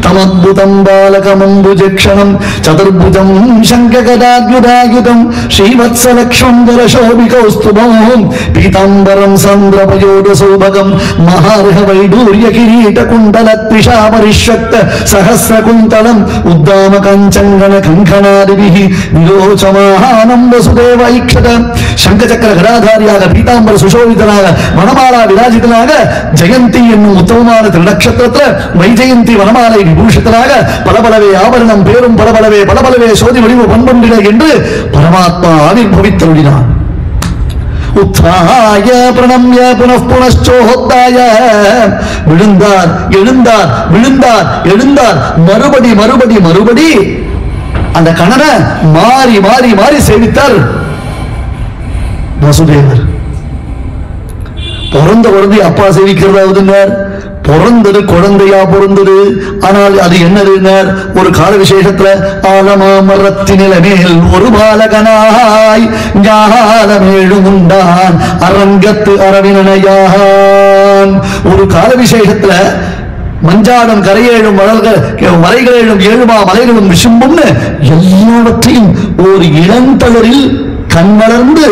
தமத்புதம் பாலகமம்புஜக்ஷணம் சதுர்புஜம் சங்ககதாத்யுதாயுதம் ஸ்ரீவத்ஸலக்ஷ்மம் ஜலசோபிகௌஸ்துபம் பீதாம்பரம் சந்திரபயோதசோபகம் மகார்ஹ வைடூர்ய கிரீட குண்டலத்விஷா பரிஷ்வக்த சஹஸ்ரகுந்தலம் உத்தாம கஞ்சங்கன கங்கணாதிபிஹி விரோச்சமானம் வசுதேவ ஐக்ஷத சங்கசக்கர கடாதாரியாக பீதாம்பர சுசோபிதனாக வனமாலா விராஜிதனாக ஜெயந்தி என்னும் உத்தமமான திருநக்ஷத்திரத்தில் வைஜெயந்தி வனமாலை விபூஷிதனாக பலபலவே ஆபரணம் பேரும் பலபலவே சோதி வடிவு பண்பொன்றின என்று பரமாத்மா ஆவிர்பவித்தருளினான். உத்தாய பிரணம்ய புனః புனச்சோத்தாய விழுந்தார் எழுந்தார் விழுந்தார் எழுந்தார் மறுபடி அந்த கணனை மாறி மாறி மாறி சேவித்தார் வசுதேவர். பிறந்த குழந்தை அப்பா சேவிக்கிறதாவதுன்னார், பிறந்தது குழந்தையா பிறந்தது. ஆனால் அது என்னதுன்னார், ஒரு கால விசேஷத்துல ஆலமாமரத்தினில மேல் ஒரு பாலகனாய் ஞானமேழும் உண்டான் அரங்கத்து அரவினையான். ஒரு கால விசேஷத்துல மஞ்சாடம் கரையேழும் மலைகளேழும் ஏழுமா மலைகளும் விசும்பும்னு எல்லாவற்றையும் ஒரு இளந்தளரில் கண் வளர்ந்து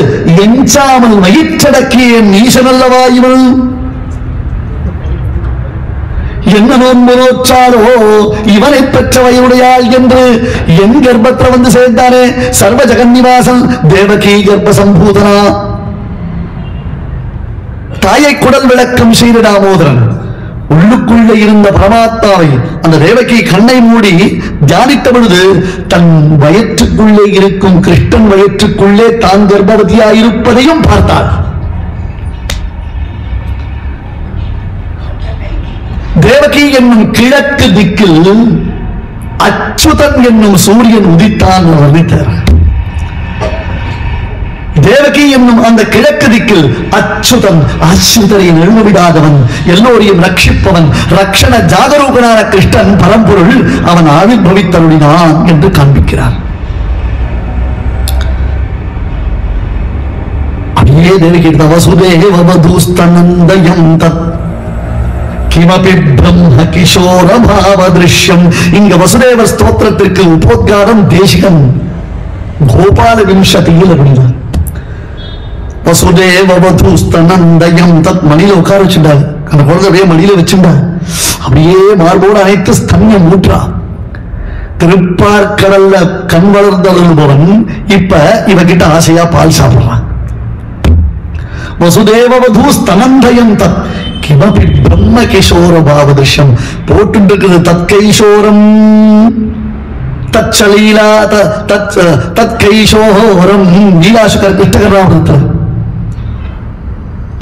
எஞ்சாமல் வயிற்றடக்கிய ஈசனல்லவா இவள். என்ன நோன்பு நோற்றாலோ இவனை பெற்றவையுடையாள் என்று என் கர்ப்பத்தில் வந்து சேர்ந்தானே சர்வ ஜெகன்னிவாசன் தேவகி கர்ப்ப சம்பூதனா. தாயை குடல் விளக்கம் செய்த தாமோதரன் உள்ளுக்குள்ள இருந்த பரமாத்மாவை அந்த தேவகி கண்ணை மூடி தியானித்த பொழுது தன் வயிற்றுக்குள்ளே இருக்கும் கிருஷ்ணன் வயிற்றுக்குள்ளே தான் கர்ப்பவதியாயிருப்பதையும் பார்த்தாள். தேவகி என்னும் கிழக்கு திக்கில் அச்சுதன் என்னும் சூரியன் உதித்தான் வர்ணித்தார். தேவகி என்னும் அந்த கிழக்கு திக்கில் அச்சுதன் ஆசிரியரை எழுவிடாதவன் எல்லோரையும் ரட்சிப்பவன் ரக்ஷண ஜாகரூகனான கிருஷ்ணன் பரம்பொருள் அவன் ஆவிர்பவித்தருளினான் என்று காண்பிக்கிறார். அப்படியே தேவகி வசுதேவதூஸ்தனந்தயம் தத் கிமபி பிரம்ம கிஷோர பாவ திருஷ்யம். இங்க வசுதேவர் ஸ்தோத்திரத்திற்கு உபோத்காரம் தேசிகன் கோபால விம்சதியில் அப்படின்னார். வசுதேவதூஸ்தனந்தயம் தத் மணியில உட்கார வச்சுட்டாரு. அந்த குழந்தை அப்படியே மணியில வச்சுட்டா அப்படியே மார்போடு அனைத்து ஸ்தன்யம் ஊற்றா. திருப்பார்கடல்ல கண் வளர்ந்தவன் இப்ப இவகிட்ட ஆசையா பால் சாப்பிடுறான். வசுதேவதூஸ்தனந்தயம் தத் கிமபி பிரம்ம கிஷோர பாவதிருஷ்யம் போட்டு தற்கைஷோரம் தச்சலீலா தற்கைஷோரம் லீலாசுகர் கிருஷ்ணகராமத்தில்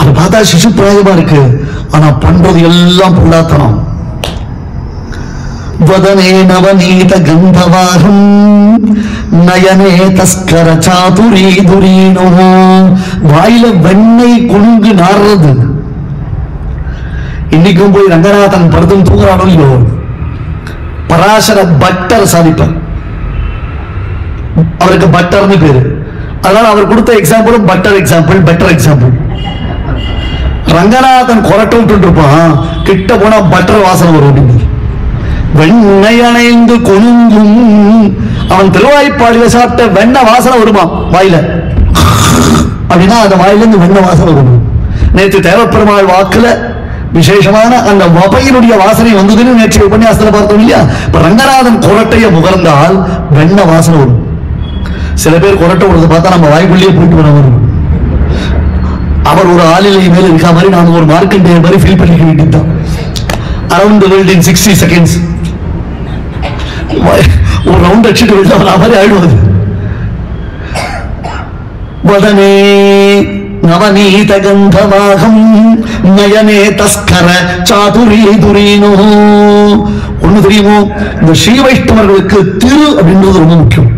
அதை பார்த்தா சிசு பிராயமா இருக்கு. ஆனா பண்றது எல்லாம் பொல்லாத்தனம். வதனே நவநீத கந்தவாகம் நயனே தஸ்கர சாதுரி துரீனோ. வாயில வெண்ணெய் குழுங்கு நாடுறது. இன்னைக்கும் போய் ரங்கநாதன் படுத்தும் தூங்குறானோ இல்லையோ பராசர பட்டர் சாதிப்பார். அவருக்கு பட்டர்னு பேரு. அதனால அவர் கொடுத்த எக்ஸாம்பிளும் butter example better example. Ranganathan கொரட்டை விட்டு இருப்பான், கிட்ட போனா பட்டர் வாசனை வரும் அப்படின்னு. வெண்ணெய் அணைந்து கொழுங்கும் அவன் திருவாய்ப்பாடியில சாப்பிட்ட வெண்ணெய் வாசனை வருமா வாயில அப்படின்னா அந்த வாயில இருந்து வெண்ணெய் வாசனை வரும். நேற்று தேவப்பெருமாள் வாக்குல விசேஷமான அந்த வபையினுடைய வாசனை வந்ததுன்னு நேற்று உபன்யாசத்துல பார்த்தோம் இல்லையா. இப்ப ரங்கநாதன் கொரட்டைய முகர்ந்தால் வெண்ணெய் வாசனை வரும். சில பேர் கொரட்டை விடுறத பார்த்தா நம்ம வாய்க்குள்ளேயே போயிட்டு வரும். அவர் ஒரு ஆளிலை மேல இருக்க மாதிரி நாம ஒரு மார்க்கெட் மாதிரி ஃபீல் பண்ணிக்க வேண்டியதுதான். Around the world in 60 seconds ஒரு ரவுண்ட் அடிச்சுட்டு வெளில வர மாதிரி ஆயிடுவது. வதனே நவநீத கந்தவாகம் நயனே தஸ்கர சாதுரி துரீனோ. ஒண்ணு தெரியுமோ, இந்த ஸ்ரீ வைஷ்ணவர்களுக்கு திரு அப்படின்றது ரொம்ப முக்கியம்.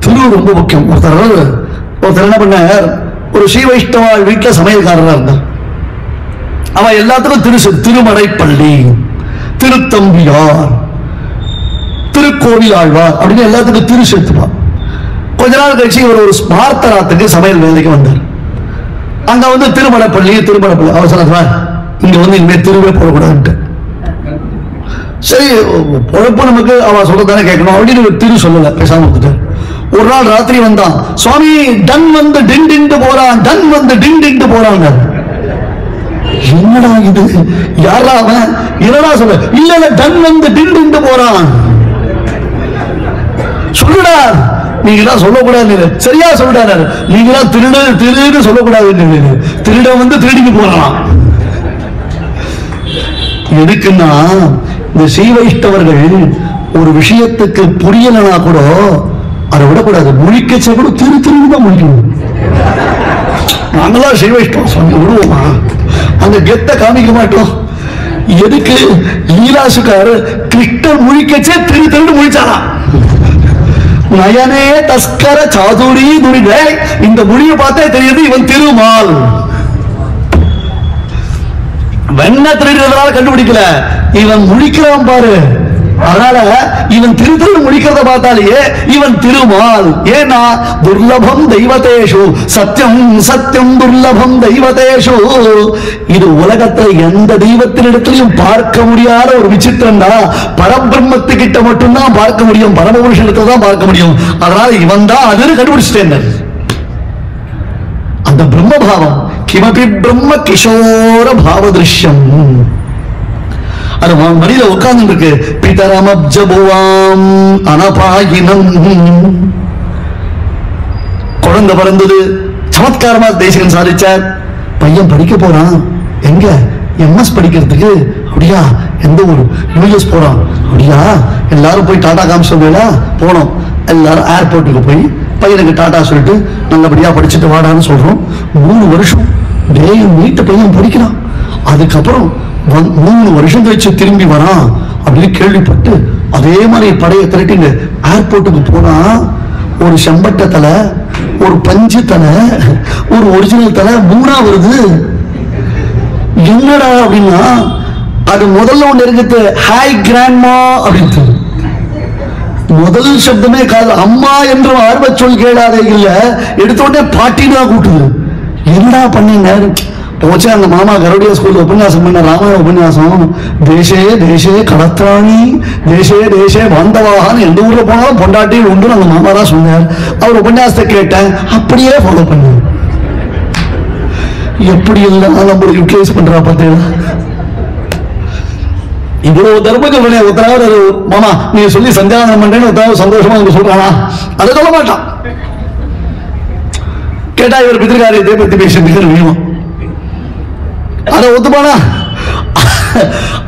திரு ரொம்ப முக்கியம். ஒருத்தர் என்ன பண்ண, ஒரு ஸ்ரீ வைஷ்ணவ வீட்டுல சமையல்காரராக இருந்தார். அவன் எல்லாத்துக்கும் திருமடைப்பள்ளி, திருத்தம்பியார், திருக்கோவில் ஆழ்வார் அப்படின்னு எல்லாத்துக்கும் திரு சேர்த்துப்பான். கொஞ்ச நாள் கழிச்சு இவர் ஒரு ஸ்மார்த்தராத்துக்கு சமையல் வேலைக்கு வந்தார். அங்க வந்து திருமலைப்பள்ளி அவசரம் இங்க வந்து இனிமே திருவே போடக்கூடாதுன்ட்டு சரி பொழப்பு நமக்கு அவ சொல்றதானே கேட்கணும் அப்படின்னு திரு சொல்லல, பேசாம வந்துட்டார். ஒரு நாள் ராத்திரி வந்தான், சுவாமி டன் வந்து டிண்டு போறான், டன் வந்து டிண்டு போறாங்க. என்னடா இது, யாரா அவன், என்னடா சொல்ல, இல்ல டன் வந்து டிண்டு போறான், சொல்லுடா, நீங்க சொல்லக்கூடாது, சரியா சொல்றாரு, நீங்க திருடு சொல்லக்கூடாது, திருட வந்து திருடிக்கு போறான். எதுக்குன்னா இந்த ஸ்ரீ வைஷ்ணவர்கள் ஒரு விஷயத்துக்கு புரியலனா கூட அதை விடக்கூடாது, முழிக்கச்ச கூட திருதான் முழிக்கணும். நாங்களாம் ஸ்ரீ வைஷ்ணவ சுவாமி விடுவோமா, அந்த கெத்த காமிக்க மாட்டோம். எதுக்கு, லீலாசுக்கார் கிருஷ்ணர் முழிக்கச்சே திரு முழிச்சாரா, நயனே தஸ்கர சாதுரி துரித, இந்த மொழியை பார்த்தே தெரியுது இவன் திருமால். வெண்ண திருடுறதுனால கண்டுபிடிக்கல, இவன் முழிக்கிறான் பாரு, அதனால இவன் திரு முடிக்கிறத பார்த்தாலேயே இவன் திருமால். ஏன்னா துர்லபம் தெய்வதேஷு சத்தியம் சத்தியம் துர்லபம் தெய்வதேஷு. இது உலகத்துல எந்த தெய்வத்தினிடத்திலையும் பார்க்க முடியாத ஒரு விசித்திரம் தான். பரபிரம்மத்துக்கிட்ட மட்டும்தான் பார்க்க முடியும், பரமபுருஷனிடத்தை தான் பார்க்க முடியும். அதனால இவன் தான் அதுன்னு கண்டுபிடிச்சிட்டேன். அந்த பிரம்மபாவம் கிமபி பிரம்ம கிஷோர பாவ திருஷ்யம். அது மடியில உட்கார்ந்து இருக்கு. பிதரமப்ஜபுவாம் அனபாயினம். குழந்தை பிறந்தது, சமத்காரமா தேசிகன் சாதிச்சார். பையன் படிக்க போறான், எங்க எம்எஸ் படிக்கிறதுக்கு. அப்படியா, எந்த ஊர், யூஎஸ் போறான். அப்படியா, எல்லாரும் போய் டாடா காமிச்சா போனோம். எல்லாரும் ஏர்போர்ட்டுக்கு போய் பையனுக்கு டாடா சொல்லிட்டு நல்லபடியா படிச்சுட்டு வாடான்னு சொல்றோம். 3 வருஷம் டேயும் வீட்டு பையன் படிக்கிறான். அதுக்கப்புறம் 3 வருஷம் கழிச்சு திரும்பி வரான் அப்படின்னு கேள்விப்பட்டு அதே மாதிரி படையை திரட்டிங்க ஏர்போர்ட்டுக்கு போனா ஒரு செம்பட்ட தலை, ஒரு பஞ்சு தலை, ஒரு ஒரிஜினல் தலை 3ஆ வருது. என்னடா அப்படின்னா அது முதல்ல ஒண்ணு இருக்குது, ஹாய் கிராண்ட்மா அப்படின்னு. முதல் சப்தமே காது அம்மா என்று ஆர்வ சொல் கேளாதே இல்ல, எடுத்த உடனே பாட்டினா கூட்டுது. என்னடா பண்ணீங்க போச்சே. அந்த மாமா கருடியா ஸ்கூல்ல உபன்யாசம் பண்ண ராமாயண உபன்யாசம். தேசே தேசே கடத்ராணி தேசே தேசே பாந்தவாகான்னு எந்த ஊர்ல போனாலும் பொண்டாட்டி உண்டு அந்த மாமா தான் சொன்னார். அவர் உபன்யாசத்தை கேட்டேன், அப்படியே ஃபாலோ பண்ண. எப்படி எல்லாம் நம்மளுக்கு யூட்டிலைஸ் பண்றா பார்த்தீங்களா. இவ்வளவு தர்மங்கள் ஒருத்தராவது மாமா நீங்க சொல்லி சந்தியாவனம் பண்றேன்னு ஒருத்தாவது சந்தோஷமா நீங்க சொல்றானா, அதை சொல்ல மாட்டான். கேட்டா இவர் பித்திருக்காரியத்தை பத்தி பேசுறதுக்கு வேணும், அதை ஒத்துப்பானா,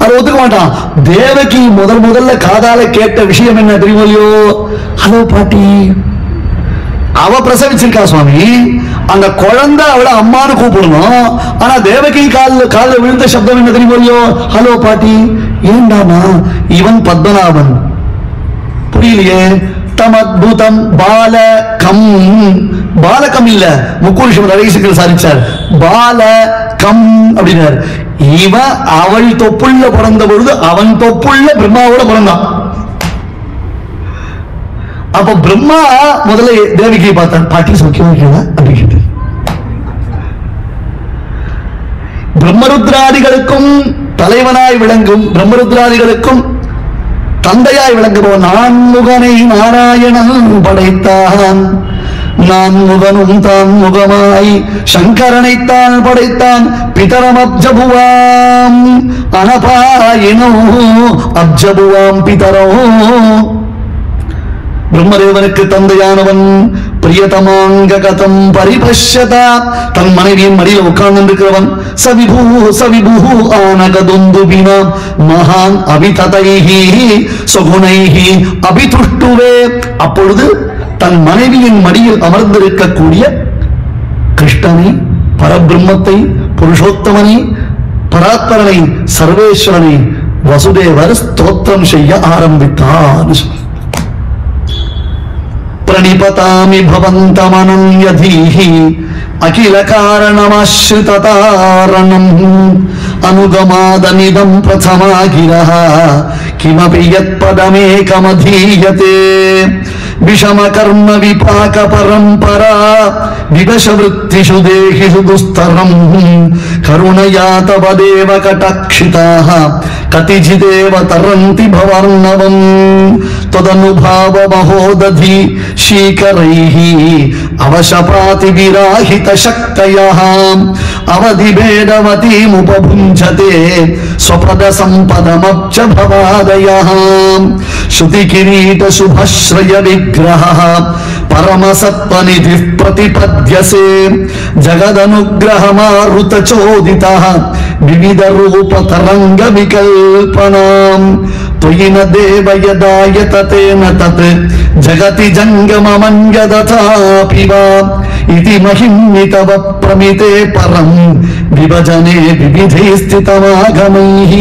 அதை ஒத்துக்க மாட்டான். தேவகி முதல்ல காதால கேட்ட விஷயம் என்ன தெரியுமோ, ஹலோ பாட்டி. அவ பிரசவிச்சிருக்கா சுவாமி, அந்த குழந்தை அவளை அம்மானு கூப்பிடணும். ஆனா தேவகி காலில் விழுந்த சப்தம் என்ன தெரியுமோ, ஹலோ பாட்டி. ஏண்டாமா இவன் பத்மநாபன், புரியலையே. தமத்புதம் பாலகம், பாலகம் இல்ல, முக்கூரிஷம் ரவிசங்கர் சாதிச்சார், பாலகம் அப்படின்னார். இவன் அவள் தொப்புள்ள பிறந்த பொழுது அவன் தொப்புள்ள பிரம்மாவோட பிறந்தான். அப்ப பிரம்மா முதல்ல தேவிகை பார்த்தான், பாட்டி சௌக்கியமா இருக்கா அப்படி கேட்டு. பிரம்மருத்ராதிகளுக்கும் தலைவனாய் விளங்கும், பிரம்மருத்ராதிகளுக்கும் தந்தையாய் விளங்குவோம். நான்முகனை நாராயணன் படைத்தான், நான்முகனும் தான் முகமாய் சங்கரனைத்தான் படைத்தான். பிதரம் அப்ஜபுவாம் அனபாயினோ அப்ஜபுவாம் பிதரோ. பிரம்மதேவனுக்கு தந்தையானவன் பிரியதமாங்க கதம் பரிபஷ்யதா, தன் மனைவியின் மடியில் உட்கார்ந்து இருக்கிறவன். சவிபூ சவிபூ ஆனகதுந்துபினா மகான் அபிததைஹி சுகுணைஹி அபிதுஷ்டுவே. அப்பொழுது தன் மனைவியின் மடியில் அமர்ந்திருக்கக்கூடிய கிருஷ்ணனை, பரபிரம்மத்தை, புருஷோத்தமனை, பராத்பரனை, சர்வேஸ்வரனை வசுதேவர் ஸ்தோத்திரம் செய்ய ஆரம்பித்தார். प्रणिपतामि भवन्तमनन्यधीहि अखिल कारणमाश्रिततारणम् अनुगमादनिदं प्रथमा गिरः किमपि यत्पदमेकमधीयते विषम कर्म विपाक परम्परा विवशवृत्तिषु देहिषु दुस्तरम् करुणया तव देव कटाक्षिताः कतिचिदेव तरन्ति भवार्णवम् त्वदनुभाव महोदधि शीकरैः अवशपाति विराहित शक्तयः अवधिभेदवतीमुपभुञ्जते स्वपद सम्पदमब्ज भवादयः श्रुति किरीट शुभश्रय विग्रहः परमसत्त्वनिधिः प्रतिपद्यसे जगदनुग्रह मारुत चोदितः विविध रूप तरंग विकल्पनाम् त्वयि न देव यदायत तेन तत् जगति जंगममन्यदथापि वा इति महिम्नि तव प्रमिते परम् विभजने विविधैः स्थितमागमैः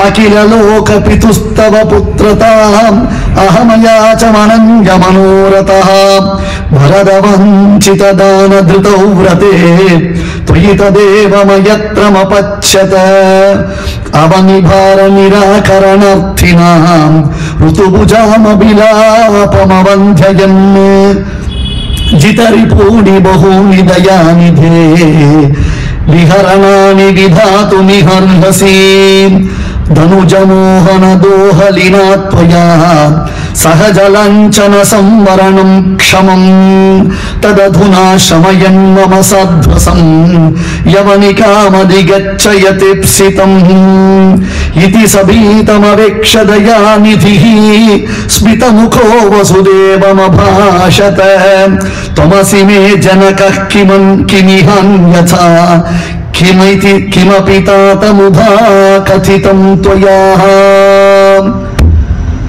अखिल लोक पितुस्तव पुत्रताम् अहमयाचमनन्य मनोरथः भरदवञ्चित दान धृतौ व्रते त्वयि तदेव मयत्रमपच्यत अवनिभार निराकरणार्थिनाम् ऋतुभुजामभिलापमवन्ध्ययन् जितरिपूणि बहूनि दयानिधे विहरणानि विधातुमिहर्हसि धनुजमोहन दोहलिना त्वया सहजलाञ्छन संवरणं क्षमं तदधुना शमयन् मम साध्वसं यवनिकामधिगच्छयतीप्सितम् इति सभीतमवेक्ष दयानिधिः स्मितमुखो वसुदेवमभाषत त्वमसि मे जनकः किमिहान्यथा किमिति किमपि तातमुधा कथितं त्वया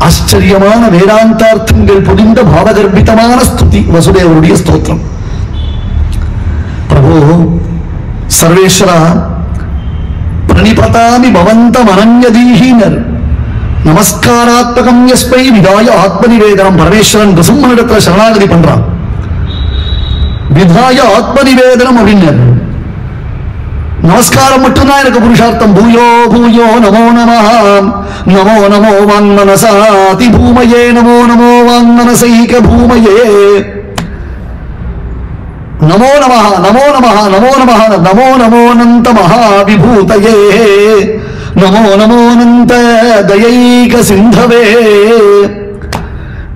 ஆச்சரியமான வேதாந்தார்த்தங்கள் பொதிந்த பாவகர்ப்பிதமான ஸ்துதி வசுதேவருடைய ஸ்தோத்திரம். பிரபு சர்வேஸ்வரா பிரணிபதாமி பவந்தம் அனன்யதீஹீனர் நமஸ்காராத்மகம் யஸ்மை விதாய ஆத்மநிவேதனம். பரமேஸ்வரன் ரிசும்மனிடத்துல சரணாகதி பண்றான். விதாய ஆத்மநிவேதனம் அப்படின்னார். நமஸ்காரம் மட்டும்தான் எனக்கு புருஷார்த்தம். பூயோ பூயோ நமோ நமஹ நமோ நமோ வான்மனசாதி பூமயே நமோ நமோ வான்மனசைக பூமயே நமோ நமஹ நமோ நமஹ நமோ நமஹ நமோ நமோனந்த மகாவிபூதயே நமோ நமோனந்த தயைக சிந்தவே.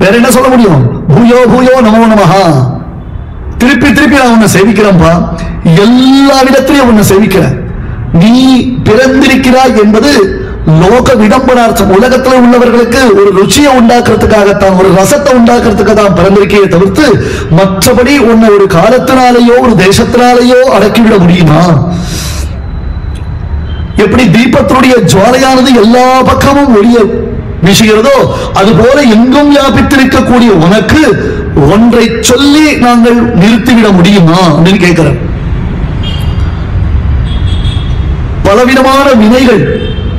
வேற என்ன சொல்ல முடியும்? பூயோ பூயோ நமோ நமஹ. திருப்பி திருப்பி நான் உன்னை சேவிக்கிறேன்பா, எல்லா விதத்திலையும் உன்னை சேவிக்கிறேன். நீ பிறந்திருக்கிறாய் என்பது லோக விடம்பனார்த்தம். உலகத்தில் உள்ளவர்களுக்கு ஒரு ருச்சியை உண்டாக்குறதுக்காகத்தான், ஒரு ரசத்தை உண்டாக்குறதுக்கு தான் பிறந்திருக்கையே தவிர்த்து மற்றபடி உன்னை ஒரு காலத்தினாலேயோ ஒரு தேசத்தினாலேயோ அடக்கிவிட முடியுமா? எப்படி தீபத்தினுடைய ஜுவாலையானது எல்லா பக்கமும் ஒளிய வீசுகிறதோ அதுபோல எங்கும் வியாபித்திருக்கக்கூடிய உனக்கு ஒன்றை சொல்லி நாங்கள் நிறுத்திவிட முடியுமா அப்படின்னு கேட்கிறேன். பலவிதமான வினைகள்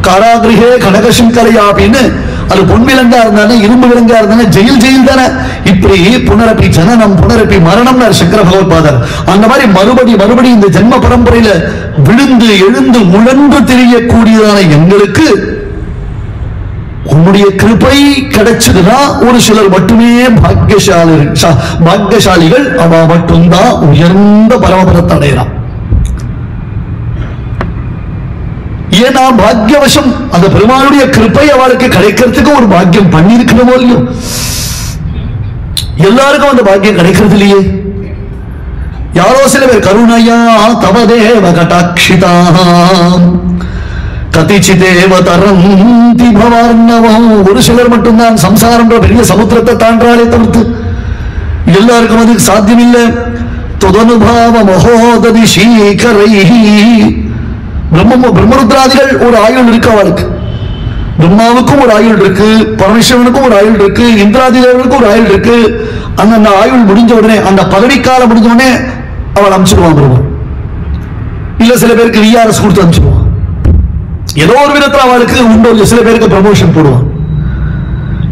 காராகிரகே கனகசங்கரையா அப்படின்னு, அது பொன் விலங்கா இருந்தாலும் இரும்பு விலங்கா இருந்தாலும் ஜெயில் ஜெயில் தானே. இப்படி புனரப்பி ஜனனம் புனரப்பி மரணம் சங்கர பகவத்பாதர் அந்த மாதிரி மறுபடி இந்த ஜென்ம பரம்பரையில விழுந்து எழுந்து முழன்று தெரியக்கூடியதான எங்களுக்கு உன்னுடைய கிருபை கிடைச்சதுன்னா ஒரு சிலர் மட்டுமே பாக்கியசாலிகள், அவ மட்டும்தான் உயர்ந்த பரமபதத்தை அடையலாம். ஏன்னா பாக்கியவசம் அந்த பெருமாளுடைய கிருபை அவளுக்கு கிடைக்கிறதுக்கு ஒரு பாக்கியம் பண்ணிருக்கிறோமோ இல்லையோ. எல்லாருக்கும் அந்த பாக்கியம் கிடைக்கிறது இல்லையே. யாரோ சில பேர் கருணையா தவதேவ கடாட்சிதாம் கதிச்சிதேவ தரந்தி பவார்ணவம். ஒரு சிலர் மட்டும்தான் சம்சாரம் பெரிய சமுத்திரத்தை தாண்டாலே தவிர்த்து எல்லாருக்கும் அதுக்கு சாத்தியம் இல்லை. தொதனுபாவ மகோததி சீகரைஹி. பிரம்மருத்ராதிகள் ஒரு ஆயுள் இருக்கு அவளுக்கு. பிரம்மாவுக்கும் ஒரு ஆயுள் இருக்கு, பரமேஸ்வரனுக்கும் ஒரு ஆயுள் இருக்கு, இந்திராதிகளுக்கும் ஒரு ஆயுள் இருக்கு. அந்த ஆயுள் முடிஞ்ச உடனே, அந்த பதவிக்காலம் முடிஞ்ச உடனே அவள் அனுப்பிச்சிடுவான் பிரபு. இல்ல சில பேருக்கு விஆர்எஸ் கொடுத்து அனுப்பிச்சிடுவான். ஏதோ ஒரு விதத்தில் அவளுக்கு உண்டு. சில பேருக்கு ப்ரமோஷன் போடுவான்.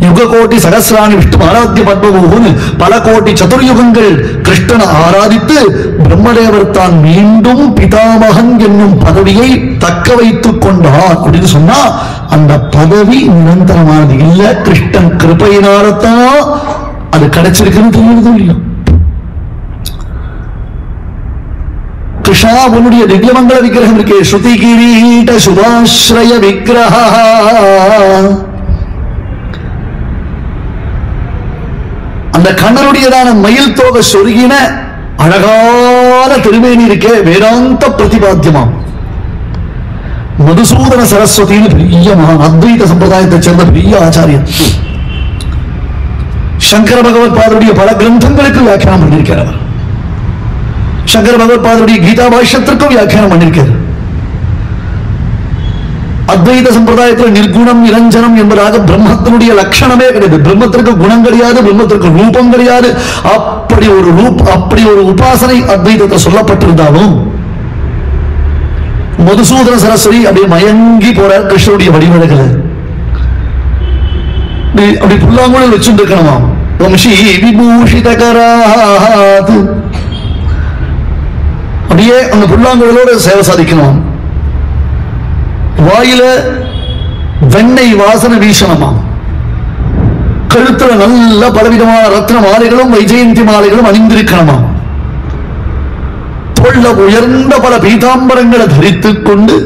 யுக கோட்டி சகசிராணி விஷ்ணு ஆராத்திய பத்மபூன்னு பல கோட்டி சதுர்யுகங்கள் கிருஷ்ணனை ஆராதித்து பிரம்மதேவர் தான் மீண்டும் பிதாமகன் என்னும் பதவியை தக்க வைத்துக் கொண்டார் அப்படின்னு சொன்னா அந்த பதவி நிரந்தரமானது இல்ல. கிருஷ்ணன் கிருபையினால்தான் அது கிடைச்சிருக்குன்னு தெரியுது இல்லையா? கிருஷ்ணா உன்னுடைய திவ்யமங்கள விக்கிரகம் இருக்கே, ஸ்ருதி கிரீட சுபாஸ்ரய விக்கிரஹ, அந்த கண்ணனுடையதான மயில் தோகை சொருகின அழகான திருமேனி இருக்கே, வேதாந்த பிரதிபாத்தியமாம். மதுசூதன சரஸ்வதினு பெரிய மகான், அத்வைத சம்பிரதாயத்தை சேர்ந்த பெரிய ஆச்சாரியன். சங்கர பகவத் பாதருடைய பல கிரந்தங்களுக்கு வியாக்கியானம் பண்ணியிருக்கிறார். சங்கர பகவத் பாதருடைய கீதா பாஷ்யத்திற்கும் வியாக்கியானம் பண்ணியிருக்கிறார். அத்வைத சம்பிரதாயத்தில் நிர்குணம் நிரஞ்சனம் என்பதாக பிரம்மத்தினுடைய லட்சணமே கிடையாது. பிரம்மத்திற்கு குணம் கிடையாது, பிரம்மத்திற்கு ரூபம் கிடையாது. அப்படி ஒரு உபாசனை அத்வைதத்தில் சொல்லப்பட்டிருந்தாலும் மதுசூதன சரஸ்வதி அப்படியே மயங்கி போறார் கிருஷ்ணனுடைய வடிவழகுல. அப்படி புல்லாங்குழல் வச்சுட்டு இருக்கணுமா, வம்சி விபூஷிதகராத், அப்படியே அந்த புல்லாங்குழலோட சேவை சாதிக்கணும். வாயில வெண்ணெய் வாசனை வீசணுமா, கழுத்துல நல்ல பலவிதமான ரத்ன மாலைகளும் வைஜெயந்தி மாலைகளும் அணிந்திருக்கணுமா, தோள்ல உயர்ந்த பல பீதாம்பரங்களை தரித்துக் கொண்டு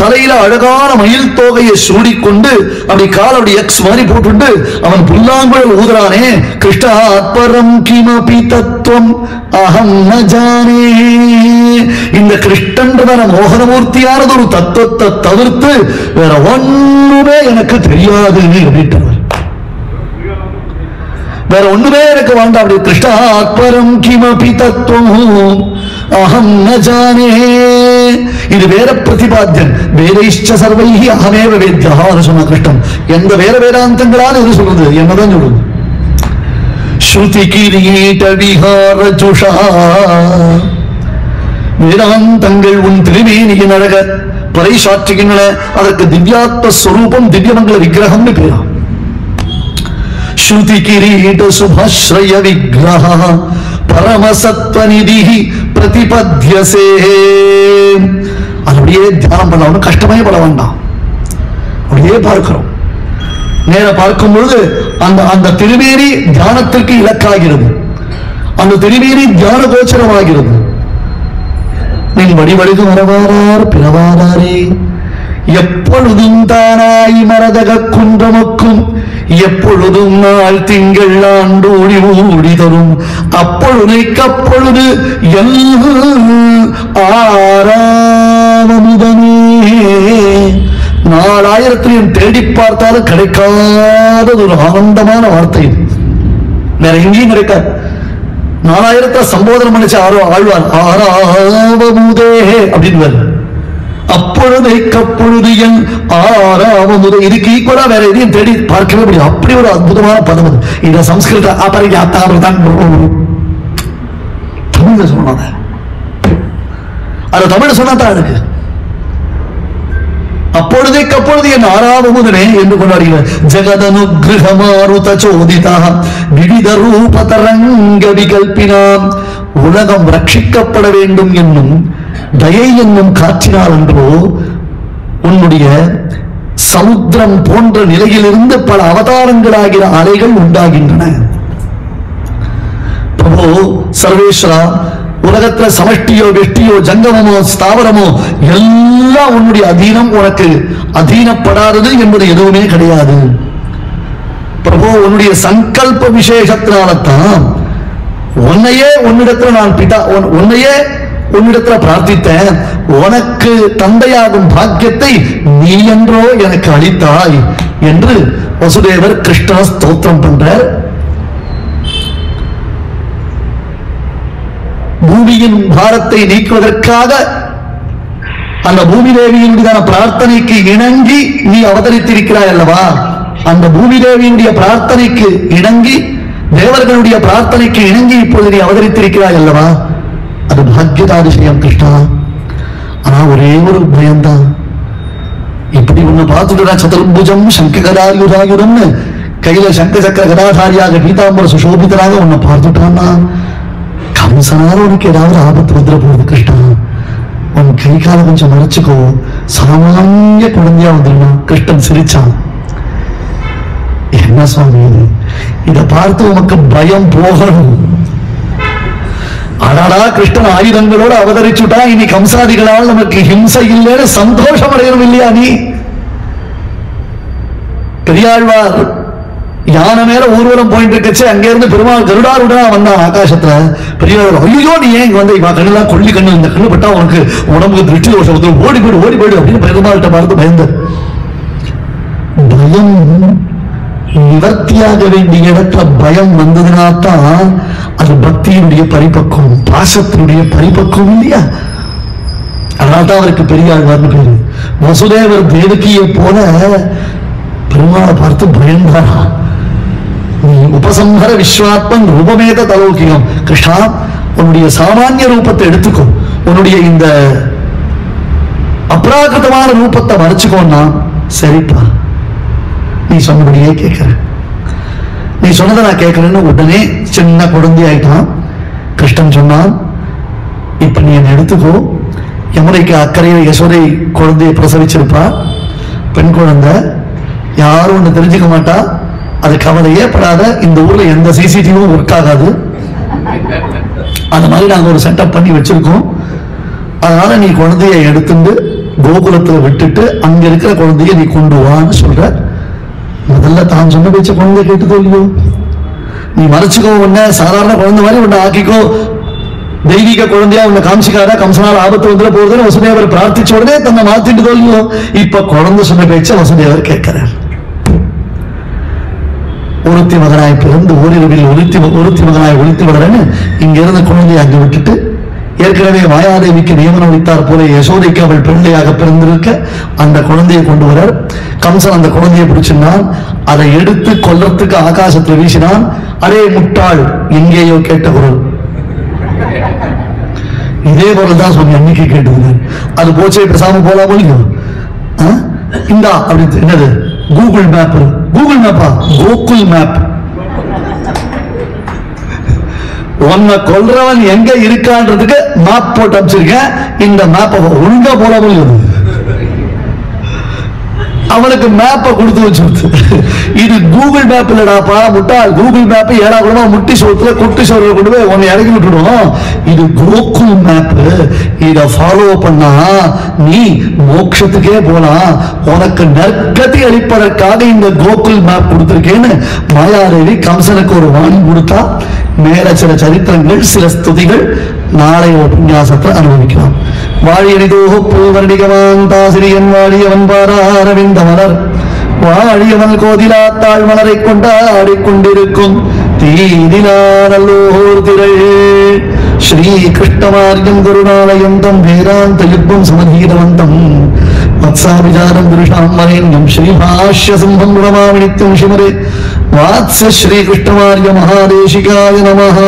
தலையில அழகான மயில் தோகையை சூடிக்கொண்டு அப்படி கால் அப்படி எக்ஸ் மாதிரி போட்டு அவன் புல்லாங்குழல் ஊதுறானே, கிருஷ்ணாத்பரம் கிமபி தத்துவம் அகம் ந ஜானே, இந்த கிருஷ்ணன்றதான மோகனமூர்த்தியானது ஒரு தத்துவத்தை தவிர்த்து வேற ஒண்ணுமே எனக்கு தெரியாது அப்படின்றார். வேற ஒண்ணுமே எனக்கு வேண்டாம். அப்படி கிருஷ்ணாத்பரம் கிமபி தத்துவம் அகம் ந ஜானே, இது வேற பிரதிபாத்தியன். வேதைஷ்ச சர்வைஹி அகமேவ வேத்யஹா சொன்ன கிருஷ்ணன். எந்த வேற வேதாந்தங்களால் இது சொல்றது, என்னதான் சொல்றது. ஸ்ருதி கிரீட விஹார ஜுஷா, வேதாந்தங்கள் உன் திருமேனியின் அழக பறைசாற்றுகின்றன. அதற்கு திவ்யாத்ம ஸ்வரூபம் திவ்யமங்கள விக்கிரகம்னு பேரா. ஸ்ருதி கிரீட சுபாஸ்ரய விக்கிரஹ பரமசத்வநிதி பிரதிபத்யசே. அப்படியே தியானம் பண்ண கஷ்டமே பட வேண்டாம், அப்படியே பார்க்கிறோம். நேர பார்க்கும் பொழுது அந்த திருமேனி தியானத்திற்கு இலக்காகிறது, அந்த திருமேனி தியான கோச்சரமாகிறது. நீ வடிவடிது வரவாரார் பிறவாராரே, எப்பொழுதும் தானாய் மரதக குன்றமக்கும், எப்பொழுதும் நாள் திங்கள் ஆண்டோடி ஊடி தரும், அப்பொழுதைக்கப்பொழுது ஆராவமுதமே. 4000 தேடி பார்த்தாலும் கிடைக்காதது ஒரு ஆனந்தமான வார்த்தை. வேற எங்கேயும் கிடைக்காது. 4000 சம்போதனம் பண்ணிச்சு ஆழ்வார், ஆராவமுதே அப்படின்னு. அப்பொழுதைக்கப்பொழுது என் ஆராவமுதே, இதுக்கு ஈக்குவலா வேற எதையும் தேடி பார்க்கவே முடியும். அப்படி ஒரு அற்புதமான பதம் அது. இந்த சம்ஸ்கிருத அபரியாத்தான் தமிழ்ல சொன்னாங்க, அது தமிழ் சொன்னாதான் இருக்கு. அப்பொழுதைக்கப்பொழுது என் ஆராவமுதனே என்று கொண்டாடுகிறார். ஜெகதனுகிரகமாருத சோதிதா விவித ரூப தரங்க விகல்பினாம், உலகம் ரட்சிக்கப்பட வேண்டும் என்னும் தயை என்னும் காற்றினால் என்றோ உன்னுடைய சமுத்திரம் போன்ற நிலையிலிருந்து பல அவதாரங்களாகிற அலைகள் உண்டாகின்றன. பிரபு சர்வேஸ்வரா, உலகத்துல சமஷ்டியோ வெஷ்டியோ ஜங்கமோ ஸ்தாவரமோ எல்லாம் உன்னுடைய அதீனம், உனக்கு அதீனப்படாதது என்பது எதுவுமே கிடையாது. பிரபு உன்னுடைய சங்கல்ப விசேஷத்தினால்தான் உன்னையே உன்னிடத்துல நான் உன்னையே உன்னிடத்துல பிரார்த்தித்தேன். உனக்கு தந்தையாகும் பாக்கியத்தை நீ என்றோ எனக்கு அளித்தாய் என்று வசுதேவர் கிருஷ்ண ஸ்தோத்திரம் பண்றார். பூமியின் பாரத்தை நீக்குவதற்காக அந்த பூமி தேவியினுடைய பிரார்த்தனைக்கு இணங்கி நீ அவதரித்திருக்கிறாய் அல்லவா. அந்த பூமி தேவியினுடைய பிரார்த்தனைக்கு இணங்கி, தேவர்களுடைய பிரார்த்தனைக்கு இணங்கி இப்போது நீ அவதரித்திருக்கிறாய் அல்லவா. அது பாக்கியதாதிசயம் கிருஷ்ணா. ஆனா ஒரே ஒரு பயம்தான், இப்படி ஒண்ணு பார்த்துட்டா சதுர்புஜம் சங்ககதாயுதாயுதம்னு கையில சங்க சக்கர கதாதாரியாக பீதாம்பர சுசோபிதராக உன்னை பார்த்துட்டான்னா கம்சனால உனக்கு ஏதாவது ஆபத்து வந்துட போகுது கிருஷ்ணா. உன் கை கால கொஞ்சம் மறைச்சுக்கோ, சாமானிய குழந்தையா வந்துருமா. கிருஷ்ணன் சிரிச்சான். என்ன சுவாமி இது, இதை பார்த்து உனக்கு பயம் போகணும். அடாடா கிருஷ்ணன் ஆயுதங்களோடு அவதரிச்சுட்டா, இனி கம்சாதிகளால் நமக்கு ஹிம்சை இல்லைன்னு சந்தோஷம் அடையணும் இல்லையா? நீ பெரியாழ்வார் யானை மேல ஊர்வலம் போயிட்டு இருக்கச்சு, அங்க இருந்து பெருமாள் கருடாருடா வந்தான் ஆகாசத்துல. பெரியாழ்வார், ஐயோ நீ ஏன் இங்க வந்த? இவன் கண்ணுலாம் கொள்ளி கண்ணு, இந்த கண்ணு பட்டா உனக்கு உடம்புக்கு திருஷ்டி தோஷம், ஓடி போயிடு அப்படின்னு பெருமாள்கிட்ட பார்த்து பயந்து. பயம் நிவர்த்தியாக வேண்டிய இடத்துல பயம் வந்ததுனால்தான் அது பக்தியினுடைய பரிபக்குவம், பாசத்தினுடைய பரிபக்குவம் இல்லையா? அதனால்தான் அவருக்கு பெரியாழ்வார்னு பேரு. வசுதேவர் தேவகியை போல பெருமாளை பார்த்து பயந்தாரா. நீ உபசம்ஹர விஸ்வாத்மன் ரூபமேத தலோக்கியம். கிருஷ்ணா, உன்னுடைய சாமானிய ரூபத்தை எடுத்துக்கோ, உன்னுடைய இந்த அப்ராகிருதமான ரூபத்தை மறைச்சுக்கோன்னா. சரிப்பா, நீ சொன்னபடியே கேட்கிறேன், நீ சொன்னதை நான் கேட்கிறேன்னு உடனே சின்ன குழந்தை ஆயிட்டான். கிருஷ்ணன் சொன்னான், இப்ப நீ என்னை எடுத்துக்கோ. யமுனைக்கு அக்கறையில் யசோதை குழந்தையை பிரசவிச்சிருப்பா, பெண் குழந்தை, யாரும் ஒன்று தெரிஞ்சுக்க மாட்டா, அது கவலையே படாத. இந்த ஊர்ல எந்த சிசிடிவியும் ஒர்க் ஆகாது, அந்த மாதிரி நாங்க ஒரு செட்டப் பண்ணி வச்சிருக்கோம். அதனால நீ குழந்தைய எடுத்துட்டு கோகுலத்துல விட்டுட்டு அங்க இருக்கிற குழந்தைய நீ கொண்டு வான்னு சொல்ற. முதல்ல தான் சொன்ன பேச்ச குழந்தை கேட்டுக்கோ இல்லையோ? நீ மறைச்சுக்கோ, உன்ன சாதாரண குழந்தை மாதிரி உன்னை ஆக்கிக்கோ, தெய்வீக குழந்தையா உன்னை காமிச்சிக்காரா, கம்சனால் ஆபத்து வந்துட போகுதுன்னு வசுதேவர் பிரார்த்திச்ச உடனே தன்னை மாத்திட்டு இல்லையோ? இப்ப குழந்தை சொன்ன பேச்ச வசுதேவர் கேட்கிறார். ஒருத்தி மகனாய் பிறந்து ஓரிரவில் ஒருத்தி மகனாய் ஒழித்து விடுறேன்னு இங்க இருந்து குழந்தையை அங்கு விட்டுட்டு, ஏற்கனவே மாயாதேவிக்கு நியமனம் வைத்தார் போல யசோதைக்கு அவள் பிள்ளையாக பிறந்திருக்க அந்த குழந்தையை கொண்டு வரார். கம்சன் அந்த குழந்தையை பிடிச்சிருந்தான், அதை எடுத்து கொல்லறதுக்கு ஆகாசத்தில் வீசினான். அதே முட்டாள், எங்கேயோ கேட்ட குரல், இதே குரல் தான் சொன்ன அன்னைக்கு கேட்டு, அது போச்சே பேசாம போலாம் இல்லையோ? இந்தா அப்படி, என்னது கூகுள் மேப், கூகுள் மேப்பா, கோகுல் மேப். உன்னை கொல்றவன் எங்க இருக்கான்றதுக்கு மேப் போட்டு அமைச்சிருக்கேன். இந்த மேப்பை ஒழுங்கா போல முடியும். அவனுக்கு மேப்பை கொடுத்து வச்சு, இது கூகுள் மேப் இல்லடாப்பா முட்டாள், கூகுள் மேப் ஏடா கூட முட்டி சோத்துல குட்டி சோறுல கொண்டு போய் உன்னை இறக்கி விட்டுடும். இது கோகுல் மேப், இத ஃபாலோ பண்ணா நீ மோட்சத்துக்கே போலாம், உனக்கு நற்கதி அளிப்பதற்காக இந்த கோகுல் மேப் கொடுத்திருக்கேன்னு மாயாதேவி கம்சனுக்கு ஒரு வாணி கொடுத்தா. மேல சில சரித்திரங்கள், சில ஸ்துதிகள் நாளைய உபன்யாசத்தை அனுபவிக்கலாம். வாழியடிதோக பூவர்ணிகவான் தாசிரியன் வாழியவன் பாராரவிந்த மலர் வாழியவன் கோதிலாத்தாள் மலரை கொண்டாடி கொண்டிருக்கும் தீதிலானல்லோர் திரள் ஸ்ரீ கிருஷ்ணமார்யம் குருநாலயம் தம் வேதாந்த யுக்தம் சமதீரவந்தம் வத்சாபிஜாரம் புருஷாம் மரேண்யம் ஸ்ரீபாஷ்ய சிம்மம் குணமாமி நித்யம் ஸ்ரீமரே வாத்ஸ ஸ்ரீ கிருஷ்ணமார்ய மகாதேசிகாய நமஹ.